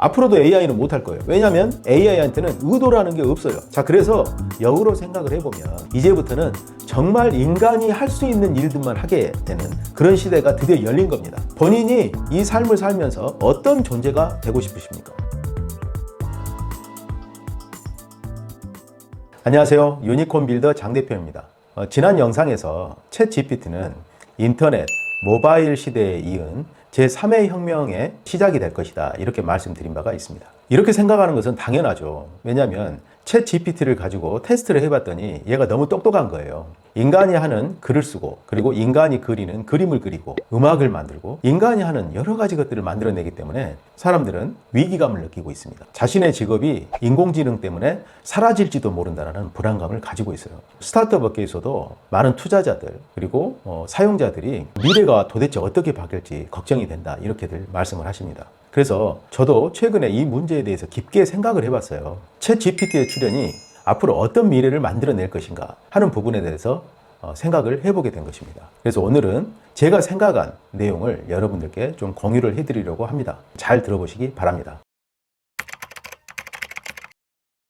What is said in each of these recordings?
앞으로도 AI는 못할 거예요. 왜냐하면 AI한테는 의도라는 게 없어요. 자, 그래서 역으로 생각을 해보면 이제부터는 정말 인간이 할 수 있는 일들만 하게 되는 그런 시대가 드디어 열린 겁니다. 본인이 이 삶을 살면서 어떤 존재가 되고 싶으십니까? 안녕하세요. 유니콘 빌더 장 대표입니다. 지난 영상에서 챗 GPT는 인터넷, 모바일 시대에 이은 제3의 혁명의 시작이 될 것이다, 이렇게 말씀드린 바가 있습니다. 이렇게 생각하는 것은 당연하죠. 왜냐하면 챗 GPT를 가지고 테스트를 해봤더니 얘가 너무 똑똑한 거예요. 인간이 하는 글을 쓰고, 그리고 인간이 그리는 그림을 그리고, 음악을 만들고, 인간이 하는 여러 가지 것들을 만들어내기 때문에 사람들은 위기감을 느끼고 있습니다. 자신의 직업이 인공지능 때문에 사라질지도 모른다는 불안감을 가지고 있어요. 스타트업 업계에서도 많은 투자자들, 그리고 사용자들이 미래가 도대체 어떻게 바뀔지 걱정이 된다, 이렇게들 말씀을 하십니다. 그래서 저도 최근에 이 문제에 대해서 깊게 생각을 해봤어요. 챗 GPT의 출현이 앞으로 어떤 미래를 만들어낼 것인가 하는 부분에 대해서 생각을 해보게 된 것입니다. 그래서 오늘은 제가 생각한 내용을 여러분들께 좀 공유를 해드리려고 합니다. 잘 들어보시기 바랍니다.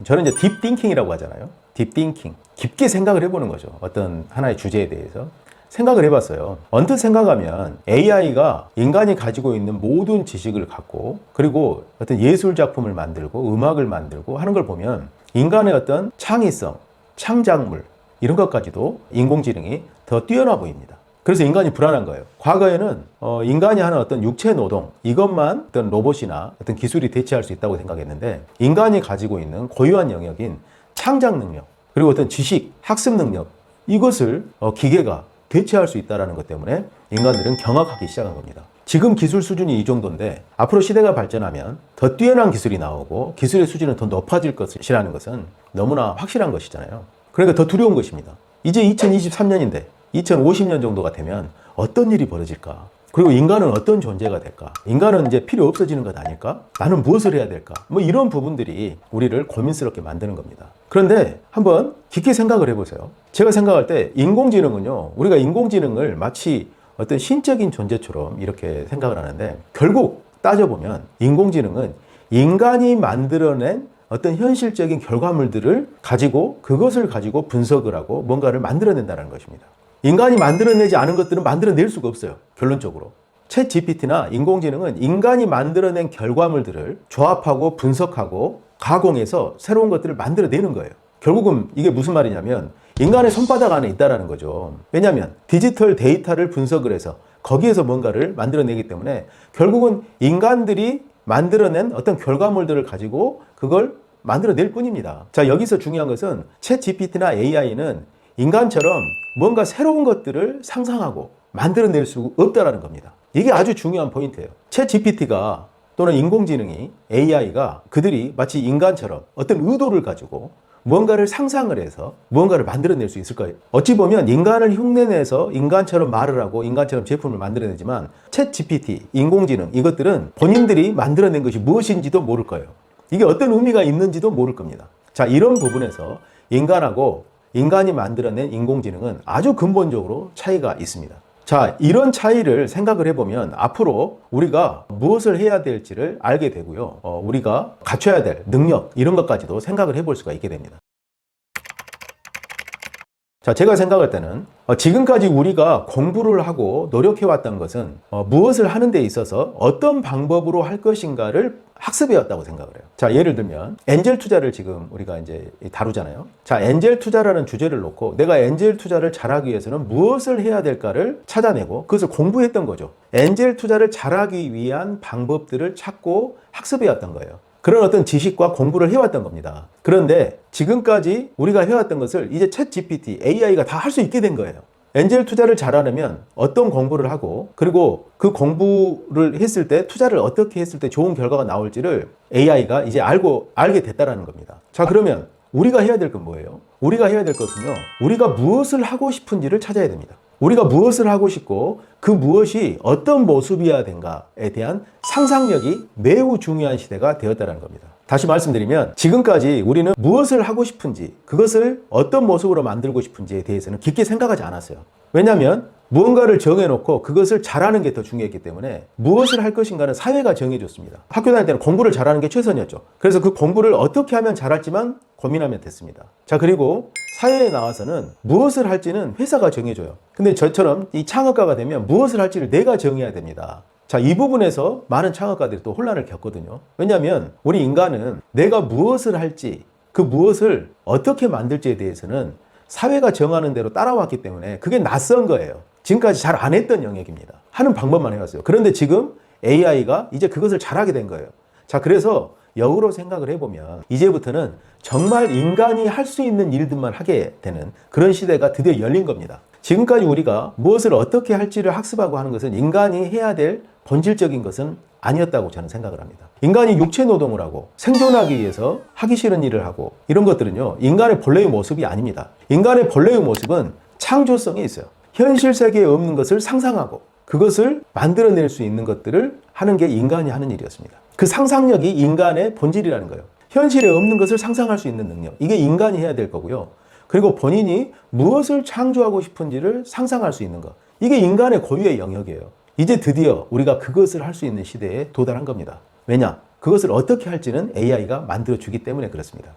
저는 이제 딥띵킹이라고 하잖아요. 딥띵킹. 깊게 생각을 해보는 거죠. 어떤 하나의 주제에 대해서. 생각을 해봤어요. 언뜻 생각하면 AI가 인간이 가지고 있는 모든 지식을 갖고, 그리고 어떤 예술 작품을 만들고 음악을 만들고 하는 걸 보면 인간의 어떤 창의성, 창작물 이런 것까지도 인공지능이 더 뛰어나 보입니다. 그래서 인간이 불안한 거예요. 과거에는 인간이 하는 어떤 육체 노동, 이것만 어떤 로봇이나 어떤 기술이 대체할 수 있다고 생각했는데, 인간이 가지고 있는 고유한 영역인 창작 능력, 그리고 어떤 지식, 학습 능력, 이것을 기계가 대체할 수 있다는 것 때문에 인간들은 경악하기 시작한 겁니다. 지금 기술 수준이 이 정도인데 앞으로 시대가 발전하면 더 뛰어난 기술이 나오고 기술의 수준은 더 높아질 것이라는 것은 너무나 확실한 것이잖아요. 그러니까 더 두려운 것입니다. 이제 2023년인데 2050년 정도가 되면 어떤 일이 벌어질까? 그리고 인간은 어떤 존재가 될까? 인간은 이제 필요 없어지는 것 아닐까? 나는 무엇을 해야 될까? 뭐 이런 부분들이 우리를 고민스럽게 만드는 겁니다. 그런데 한번 깊게 생각을 해보세요. 제가 생각할 때 인공지능은요, 우리가 인공지능을 마치 어떤 신적인 존재처럼 이렇게 생각을 하는데, 결국 따져보면 인공지능은 인간이 만들어낸 어떤 현실적인 결과물들을 가지고, 그것을 가지고 분석을 하고 뭔가를 만들어낸다는 것입니다. 인간이 만들어내지 않은 것들은 만들어낼 수가 없어요. 결론적으로. 챗 GPT나 인공지능은 인간이 만들어낸 결과물들을 조합하고 분석하고 가공해서 새로운 것들을 만들어내는 거예요. 결국은 이게 무슨 말이냐면 인간의 손바닥 안에 있다는 거죠. 왜냐하면 디지털 데이터를 분석을 해서 거기에서 뭔가를 만들어내기 때문에 결국은 인간들이 만들어낸 어떤 결과물들을 가지고 그걸 만들어낼 뿐입니다. 자, 여기서 중요한 것은 챗 GPT나 AI는 인간처럼 뭔가 새로운 것들을 상상하고 만들어낼 수 없다는 겁니다. 이게 아주 중요한 포인트예요. 챗 GPT가 또는 인공지능이, AI가 그들이 마치 인간처럼 어떤 의도를 가지고 뭔가를 상상을 해서 뭔가를 만들어낼 수 있을 거예요. 어찌 보면 인간을 흉내내서 인간처럼 말을 하고 인간처럼 제품을 만들어내지만 챗 GPT, 인공지능, 이것들은 본인들이 만들어낸 것이 무엇인지도 모를 거예요. 이게 어떤 의미가 있는지도 모를 겁니다. 자, 이런 부분에서 인간하고 인간이 만들어낸 인공지능은 아주 근본적으로 차이가 있습니다. 자, 이런 차이를 생각을 해보면 앞으로 우리가 무엇을 해야 될지를 알게 되고요. 우리가 갖춰야 될 능력, 이런 것까지도 생각을 해볼 수가 있게 됩니다. 자, 제가 생각할 때는 지금까지 우리가 공부를 하고 노력해왔던 것은 무엇을 하는 데 있어서 어떤 방법으로 할 것인가를 학습해왔다고 생각을 해요. 자, 예를 들면 엔젤 투자를 지금 우리가 이제 다루잖아요. 자, 엔젤 투자라는 주제를 놓고 내가 엔젤 투자를 잘하기 위해서는 무엇을 해야 될까를 찾아내고 그것을 공부했던 거죠. 엔젤 투자를 잘하기 위한 방법들을 찾고 학습해왔던 거예요. 그런 어떤 지식과 공부를 해왔던 겁니다. 그런데 지금까지 우리가 해왔던 것을 이제 챗 GPT, AI가 다 할 수 있게 된 거예요. 엔젤 투자를 잘하려면 어떤 공부를 하고, 그리고 그 공부를 했을 때 투자를 어떻게 했을 때 좋은 결과가 나올지를 AI가 이제 알게 됐다라는 겁니다. 자, 그러면 우리가 해야 될 건 뭐예요? 우리가 해야 될 것은요, 우리가 무엇을 하고 싶은지를 찾아야 됩니다. 우리가 무엇을 하고 싶고 그 무엇이 어떤 모습이어야 된가에 대한 상상력이 매우 중요한 시대가 되었다는 겁니다. 다시 말씀드리면 지금까지 우리는 무엇을 하고 싶은지, 그것을 어떤 모습으로 만들고 싶은지에 대해서는 깊게 생각하지 않았어요. 왜냐하면 무언가를 정해놓고 그것을 잘하는 게 더 중요했기 때문에 무엇을 할 것인가는 사회가 정해줬습니다. 학교 다닐 때는 공부를 잘하는 게 최선이었죠. 그래서 그 공부를 어떻게 하면 잘할지만 고민하면 됐습니다. 자, 그리고 사회에 나와서는 무엇을 할지는 회사가 정해줘요. 근데 저처럼 이 창업가가 되면 무엇을 할지를 내가 정해야 됩니다. 자, 이 부분에서 많은 창업가들이 또 혼란을 겪거든요. 왜냐하면 우리 인간은 내가 무엇을 할지, 그 무엇을 어떻게 만들지에 대해서는 사회가 정하는 대로 따라왔기 때문에 그게 낯선 거예요. 지금까지 잘 안 했던 영역입니다. 하는 방법만 해왔어요. 그런데 지금 AI가 이제 그것을 잘하게 된 거예요. 자, 그래서 역으로 생각을 해보면 이제부터는 정말 인간이 할 수 있는 일들만 하게 되는 그런 시대가 드디어 열린 겁니다. 지금까지 우리가 무엇을 어떻게 할지를 학습하고 하는 것은 인간이 해야 될 본질적인 것은 아니었다고 저는 생각을 합니다. 인간이 육체 노동을 하고 생존하기 위해서 하기 싫은 일을 하고 이런 것들은요, 인간의 본래의 모습이 아닙니다. 인간의 본래의 모습은 창조성이 있어요. 현실 세계에 없는 것을 상상하고 그것을 만들어낼 수 있는 것들을 하는 게 인간이 하는 일이었습니다. 그 상상력이 인간의 본질이라는 거예요. 현실에 없는 것을 상상할 수 있는 능력, 이게 인간이 해야 될 거고요. 그리고 본인이 무엇을 창조하고 싶은지를 상상할 수 있는 것, 이게 인간의 고유의 영역이에요. 이제 드디어 우리가 그것을 할 수 있는 시대에 도달한 겁니다. 왜냐? 그것을 어떻게 할지는 AI가 만들어주기 때문에 그렇습니다.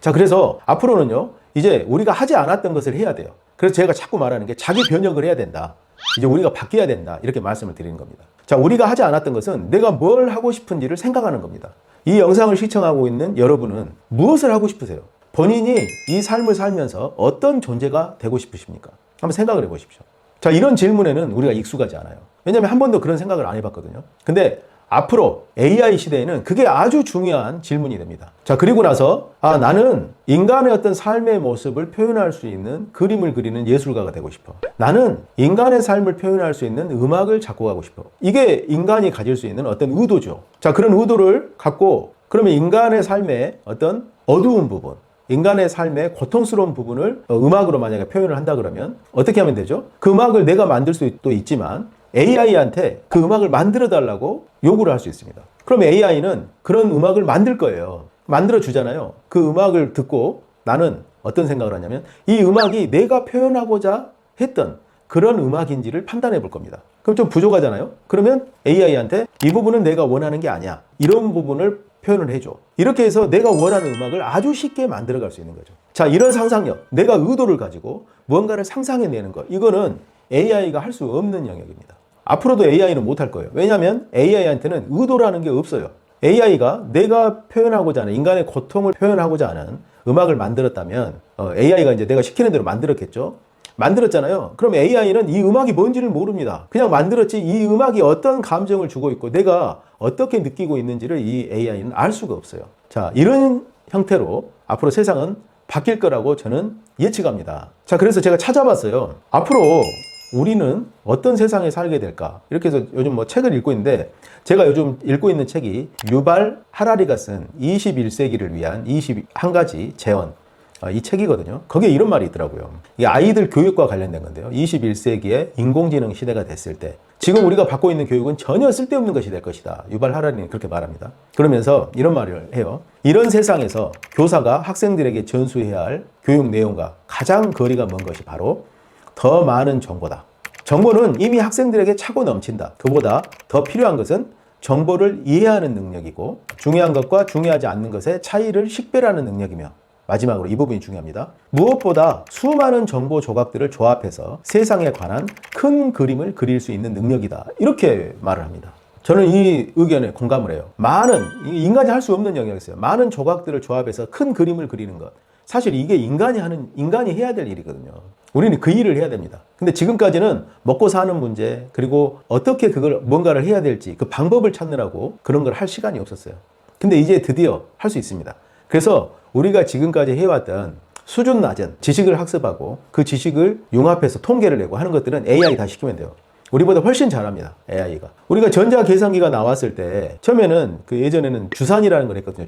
자, 그래서 앞으로는요, 이제 우리가 하지 않았던 것을 해야 돼요. 그래서 제가 자꾸 말하는 게 자기 변혁을 해야 된다. 이제 우리가 바뀌어야 된다. 이렇게 말씀을 드리는 겁니다. 자, 우리가 하지 않았던 것은 내가 뭘 하고 싶은지를 생각하는 겁니다. 이 영상을 시청하고 있는 여러분은 무엇을 하고 싶으세요? 본인이 이 삶을 살면서 어떤 존재가 되고 싶으십니까? 한번 생각을 해보십시오. 자, 이런 질문에는 우리가 익숙하지 않아요. 왜냐하면 한 번도 그런 생각을 안 해봤거든요. 근데 앞으로 AI 시대에는 그게 아주 중요한 질문이 됩니다. 자, 그리고 나서 나는 인간의 어떤 삶의 모습을 표현할 수 있는 그림을 그리는 예술가가 되고 싶어. 나는 인간의 삶을 표현할 수 있는 음악을 작곡하고 싶어. 이게 인간이 가질 수 있는 어떤 의도죠. 자, 그런 의도를 갖고 그러면 인간의 삶의 어떤 어두운 부분, 인간의 삶의 고통스러운 부분을 음악으로 만약에 표현을 한다 그러면 어떻게 하면 되죠? 그 음악을 내가 만들 수도 있지만 AI한테 그 음악을 만들어 달라고 요구를 할 수 있습니다. 그럼 AI는 그런 음악을 만들 거예요. 만들어 주잖아요. 그 음악을 듣고 나는 어떤 생각을 하냐면 이 음악이 내가 표현하고자 했던 그런 음악인지를 판단해 볼 겁니다. 그럼 좀 부족하잖아요. 그러면 AI한테 이 부분은 내가 원하는 게 아니야. 이런 부분을 표현을 해줘. 이렇게 해서 내가 원하는 음악을 아주 쉽게 만들어 갈 수 있는 거죠. 자, 이런 상상력, 내가 의도를 가지고 무언가를 상상해내는 것, 이거는 AI가 할 수 없는 영역입니다. 앞으로도 AI는 못할 거예요. 왜냐하면 AI한테는 의도라는 게 없어요. AI가 내가 표현하고자 하는, 인간의 고통을 표현하고자 하는 음악을 만들었다면 AI가 이제 내가 시키는 대로 만들었겠죠. 만들었잖아요. 그럼 AI는 이 음악이 뭔지를 모릅니다. 그냥 만들었지 이 음악이 어떤 감정을 주고 있고 내가 어떻게 느끼고 있는지를 이 AI는 알 수가 없어요. 자, 이런 형태로 앞으로 세상은 바뀔 거라고 저는 예측합니다. 자, 그래서 제가 찾아봤어요. 앞으로 우리는 어떤 세상에 살게 될까? 이렇게 해서 요즘 뭐 책을 읽고 있는데 제가 요즘 읽고 있는 책이 유발 하라리가 쓴 21세기를 위한 21가지 재원, 이 책이거든요. 거기에 이런 말이 있더라고요. 이게 아이들 교육과 관련된 건데요. 21세기에 인공지능 시대가 됐을 때 지금 우리가 받고 있는 교육은 전혀 쓸데없는 것이 될 것이다. 유발 하라리는 그렇게 말합니다. 그러면서 이런 말을 해요. 이런 세상에서 교사가 학생들에게 전수해야 할 교육 내용과 가장 거리가 먼 것이 바로 더 많은 정보다. 정보는 이미 학생들에게 차고 넘친다. 그보다 더 필요한 것은 정보를 이해하는 능력이고 중요한 것과 중요하지 않는 것의 차이를 식별하는 능력이며 마지막으로 이 부분이 중요합니다. 무엇보다 수많은 정보 조각들을 조합해서 세상에 관한 큰 그림을 그릴 수 있는 능력이다. 이렇게 말을 합니다. 저는 이 의견에 공감을 해요. 많은, 인간이 할 수 없는 영역이 있어요. 많은 조각들을 조합해서 큰 그림을 그리는 것. 사실 이게 인간이 해야 될 일이거든요. 우리는 그 일을 해야 됩니다. 근데 지금까지는 먹고 사는 문제, 그리고 어떻게 그걸 뭔가를 해야 될지 그 방법을 찾느라고 그런 걸 할 시간이 없었어요. 근데 이제 드디어 할 수 있습니다. 그래서 우리가 지금까지 해왔던 수준 낮은 지식을 학습하고 그 지식을 융합해서 통계를 내고 하는 것들은 AI 다 시키면 돼요. 우리보다 훨씬 잘합니다. AI가. 우리가 전자계산기가 나왔을 때 처음에는 그 예전에는 주산이라는 걸 했거든요.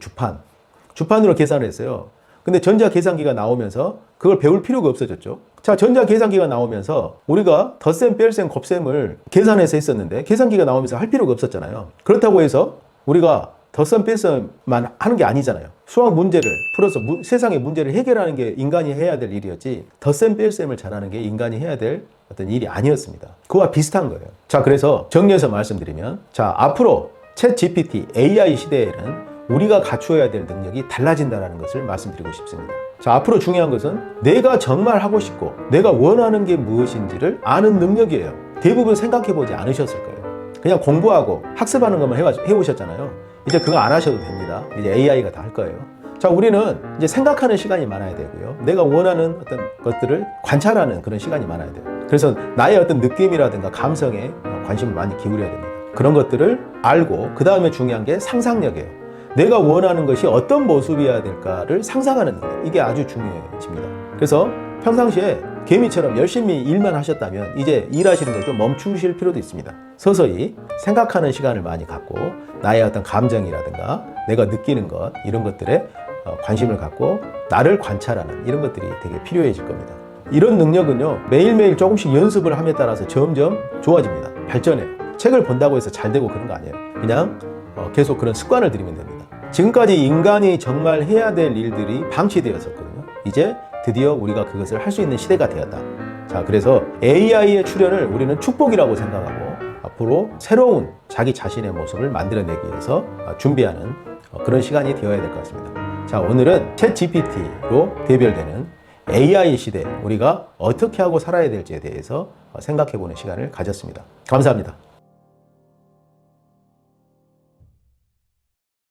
주판으로 계산을 했어요. 근데 전자계산기가 나오면서 그걸 배울 필요가 없어졌죠. 자, 전자계산기가 나오면서 우리가 덧셈, 뺄셈, 곱셈을 계산해서 했었는데 계산기가 나오면서 할 필요가 없었잖아요. 그렇다고 해서 우리가 덧셈 뺄셈만 하는 게 아니잖아요. 수학 문제를 풀어서 세상의 문제를 해결하는 게 인간이 해야 될 일이었지, 덧셈 뺄셈을 잘하는 게 인간이 해야 될 어떤 일이 아니었습니다. 그와 비슷한 거예요. 자, 그래서 정리해서 말씀드리면, 자, 앞으로 챗 GPT, AI 시대에는 우리가 갖추어야 될 능력이 달라진다는 것을 말씀드리고 싶습니다. 자, 앞으로 중요한 것은 내가 정말 하고 싶고 내가 원하는 게 무엇인지를 아는 능력이에요. 대부분 생각해보지 않으셨을 거예요. 그냥 공부하고 학습하는 것만 해오셨잖아요. 이제 그거 안 하셔도 됩니다. 이제 AI가 다 할 거예요. 자, 우리는 이제 생각하는 시간이 많아야 되고요. 내가 원하는 어떤 것들을 관찰하는 그런 시간이 많아야 돼요. 그래서 나의 어떤 느낌이라든가 감성에 관심을 많이 기울여야 됩니다. 그런 것들을 알고, 그 다음에 중요한 게 상상력이에요. 내가 원하는 것이 어떤 모습이어야 될까를 상상하는 능력. 이게 아주 중요해집니다. 그래서 평상시에 개미처럼 열심히 일만 하셨다면 이제 일하시는 걸 좀 멈추실 필요도 있습니다. 서서히 생각하는 시간을 많이 갖고 나의 어떤 감정이라든가 내가 느끼는 것, 이런 것들에 관심을 갖고 나를 관찰하는 이런 것들이 되게 필요해질 겁니다. 이런 능력은요, 매일매일 조금씩 연습을 함에 따라서 점점 좋아집니다. 발전해요. 책을 본다고 해서 잘 되고 그런 거 아니에요. 그냥 계속 그런 습관을 들이면 됩니다. 지금까지 인간이 정말 해야 될 일들이 방치되었었거든요. 이제 드디어 우리가 그것을 할 수 있는 시대가 되었다. 자, 그래서 AI의 출현을 우리는 축복이라고 생각하고 앞으로 새로운 자기 자신의 모습을 만들어내기 위해서 준비하는 그런 시간이 되어야 될 것 같습니다. 자, 오늘은 챗 GPT로 대별되는 AI 시대, 우리가 어떻게 하고 살아야 될지에 대해서 생각해보는 시간을 가졌습니다. 감사합니다.